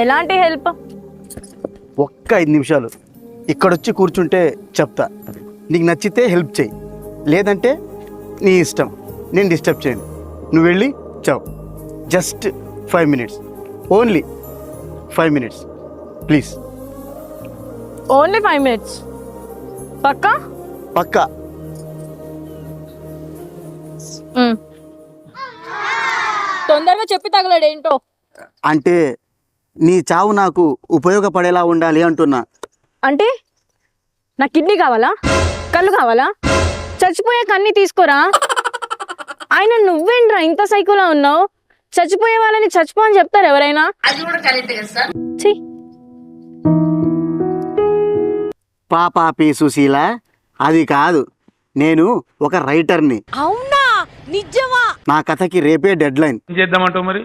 ఎలాంటి హెల్ప్? ఒక్క 5 నిమిషాలు ఇక్కడొచ్చి కూర్చుంటే చెప్తా. నీకు నచ్చితే హెల్ప్ చేయి, లేదంటే నీ ఇష్టం, నేను డిస్టర్బ్ చేయను. నువ్వు వెళ్ళి చావు. Just 5 minutes, only 5 minutes please. Only 5 minutes పక్కా? పక్కా. తొందరగా చెప్పి తగలడేంటో. అంటే నీ చావు నాకు ఉపయోగపడేలా ఉండాలి అంటున్నా. అంటే నా కిడ్నీ కావాలా, కళ్ళు కావాలా? చచ్చిపోయే కన్నీ తీసుకోరా. ఆయన నువ్వేంట్రా ఇంత సైకోలా ఉన్నావు? చచ్చిపోయే వాళ్ళని చచ్చిపో అని చెప్తారు ఎవరైనా? ఛీ. పాపాపి సుశీల, అది కాదు. నేను ఒక రైటర్ని. అవునా? నిజమా? నా కథకి రేపే డెడ్ లైన్. చేద్దామంటావు మరి?